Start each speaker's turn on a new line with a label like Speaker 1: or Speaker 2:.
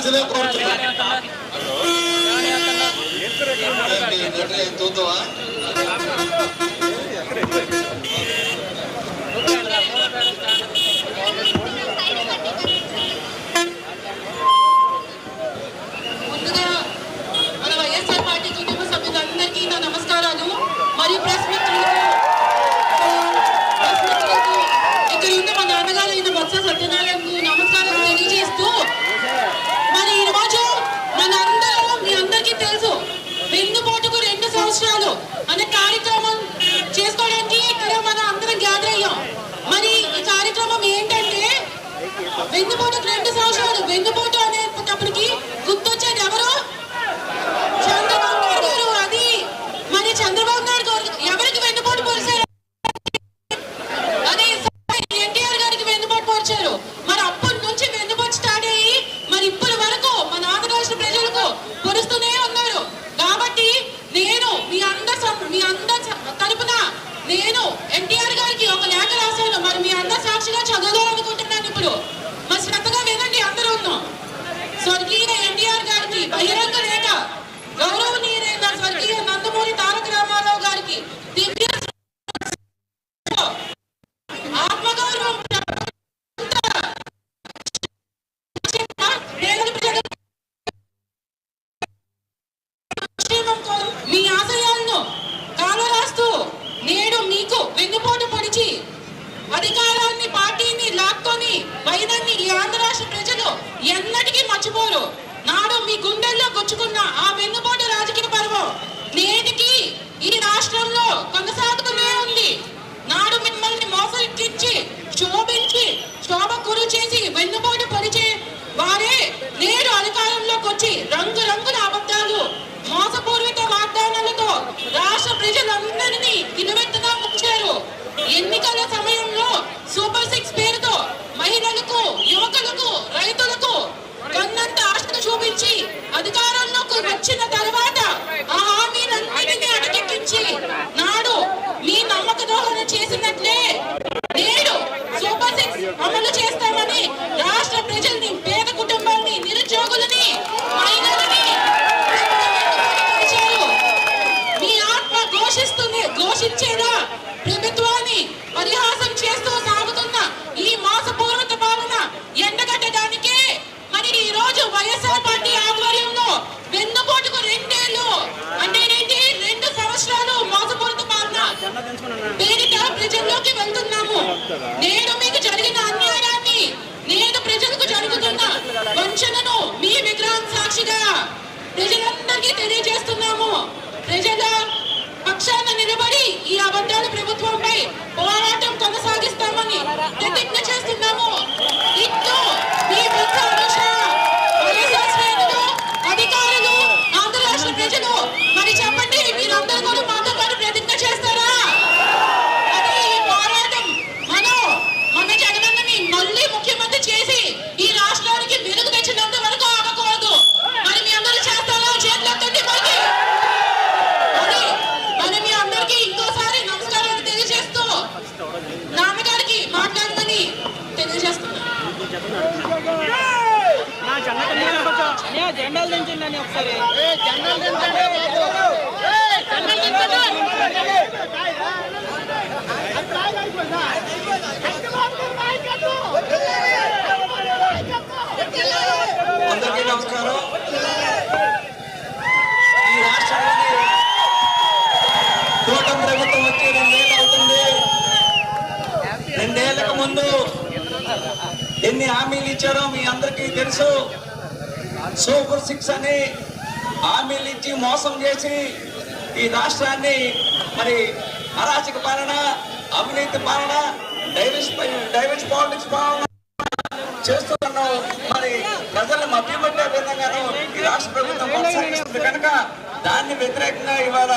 Speaker 1: మనసులో కోరుతున్నాను. చూద్దామా?
Speaker 2: ముందుగా మన వైఎస్ఆర్ పార్టీ కుటుంబ సభ్యులందరికీ నా నమస్కారాలు. మరియు ప్రెస్ మిత్రులకు ఇక్కడ ఉన్న మా నాన్నగారు అయిన బొత్స సత్యనారాయణకు నమస్కారాలు తెలియజేస్తూ, మరి ఈరోజు మనందరం మీ అందరికీ తెలుసు వెన్నుపోటుకు 2 సంవత్సరాలు అనే కార్యక్రమం చేసుకోవడానికి ఇక్కడ మన అందరం గ్యాదర్ అయ్యాం. మరి ఈ కార్యక్రమం ఏంటంటే వెన్నుపోటుకు 2 సంవత్సరాలు. వెన్నుపోటు అనేటప్పటికి గుర్తొచ్చేది ఎవరు? చంద్రబాబు నాయుడు గారు. అది మరి చంద్రబాబు నాయుడు గారు ఎవరికి వెన్నుపోటు పొడిచారు? అదే ఎన్టీఆర్ గారికి వెన్నుపోటు పొడిచారు. మరి అప్పటి నుంచి వెన్నుపోటు స్టార్ట్ అయ్యి మరి ఇప్పటి వరకు మన ఆంధ్ర రాష్ట్ర ప్రజలకు పొడుస్తూనే ఉన్నారు. కాబట్టి నేను మీ అందరి తరపున నేను ఎన్టీఆర్ గారికి ఒక లేఖ రాశాను. మరి మీ అందరి సాక్షిగా చదవాలనుకుంటున్నాను. ఇప్పుడు మరి శ్రద్ధగా వినండి అందరూ. స్వర్గీయ ఎన్టీఆర్ గారికి బహిరంగ లేఖ. గౌరవనీయులైన స్వర్గీయ నందమూరి తారక రామారావు గారికి దివ్య ఆత్మగౌరవం మీ ఆశయాలను కాలరాస్తూ నేడు మీకు వెన్నుపోటు పొడిచి అధికారాన్ని పార్టీని లాక్కొని వైనాన్ని ఈ ఆంధ్ర రాష్ట్ర ప్రజలు ఎన్నటికీ మర్చిపోరు. నాడు మీ గుండెల్లో గుచ్చుకున్న ఆ వెన్నుపోటు రాజకీయ పర్వం నేటికి ఈ రాష్ట్రంలో కొనసాగుతూనే ఉంది. నాడు మిమ్మల్ని మోసగించి శోభ గురు చేసి వెన్నుపోటు పొడిచే వారే నేడు అధికారంలోకి వచ్చి రంగురంగుల అబద్ధాలు మోసపూరిత వాగ్దానాలతో రాష్ట్ర ప్రజలందరినీ నిలువెత్తుగా ముంచారు. ఎన్నికల సమయంలో సూపర్ 6 పేరుతో మహిళలకు, యువకులకు, రైతులకు కన్నంత ఆశను చూపించి అధికారంలోకి వచ్చిన తర్వాత ఆ హామీలన్నిటినీ అటకెక్కించి నాడు మీ నమ్మక ద్రోహం చేసినట్లే నేడు సూపర్ 6 అమలు చేస్తామని రాష్ట్ర ప్రజల్ని, పేద కుటుంబాలని, నిరుద్యోగులని, మహిళలని మీ ఆత్మ ఘోషించేదా ప్రభుత్వాన్ని పరిహాసం చేస్తూ సాగుతున్న ఈ మోసపూరిత పాలన ఎండగట్టడానికే మరి ఈ రోజు వైఎస్ఆర్ పార్టీ ఆధ్వర్యంలో వెన్నుపోటుకు 2 ఏళ్లు అంటే 2 సంవత్సరాలు మోసపూరిత పాలన పేరిట ప్రజల్లోకి వెళ్తున్నాము. నేడు మీకు జరిగిన అన్యాయాన్ని, నేడు ప్రజలకు జరుగుతున్న వంచనను మీ విగ్రహం సాక్షిగా ప్రజలందరికీ తెలియజేస్తున్నాము. ప్రజల పక్షాన నిలబడి ఈ అబద్ధాల ప్రభుత్వంపై పోరాటం కొనసాగిస్తామని ప్రతిజ్ఞ చేస్తున్నాము. ఇట్లు మీ వైఎస్ఆర్ శ్రేణులు, అధికారులు, ఆంధ్ర రాష్ట్ర ప్రజలు. మరి చెప్పండి, మీరందరూ కూడా మాతో పాటు ప్రతిజ్ఞ చేస్తారా? అదే ఈ పోరాటం మన జగనన్నని మళ్ళీ ముఖ్యమంత్రి చేసి ఈ రాష్ట్రానికి వెలుగు తెచ్చినంత వరకు ఆగకూడదు. మరి మీ అందరూ చేస్తారా? చేతులెత్తండి పైకి. మరి మీ అందరికీ ఇంకోసారి నమస్కారాలు తెలియజేస్తూ నాన్నగారికి మాట్లాడమని తెలియజేస్తున్నాను.
Speaker 3: జెండాలు దించండి ఒకసారి.
Speaker 1: అందరికీ నమస్కారం. ఈ రాష్ట్రంలోని కూటమి ప్రభుత్వం వచ్చి 2 ఏళ్ళు అవుతుంది. 2 ఏళ్లకు ముందు ఎన్ని హామీలు ఇచ్చారో మీ అందరికీ తెలుసు. సూపర్ 6 అని హామీలు ఇచ్చి మోసం చేసి ఈ రాష్ట్రాన్ని మరి అరాచక పాలన, అవినీతి పాలన, డైవర్స్ పాలిటిక్స్ పాలన చేస్తున్నాం. మరి ప్రజలను మభ్యపెట్టే విధంగాను ఈ రాష్ట్ర ప్రభుత్వం కొనసాగిస్తుంది కనుక దాన్ని వ్యతిరేకంగా ఇవాళ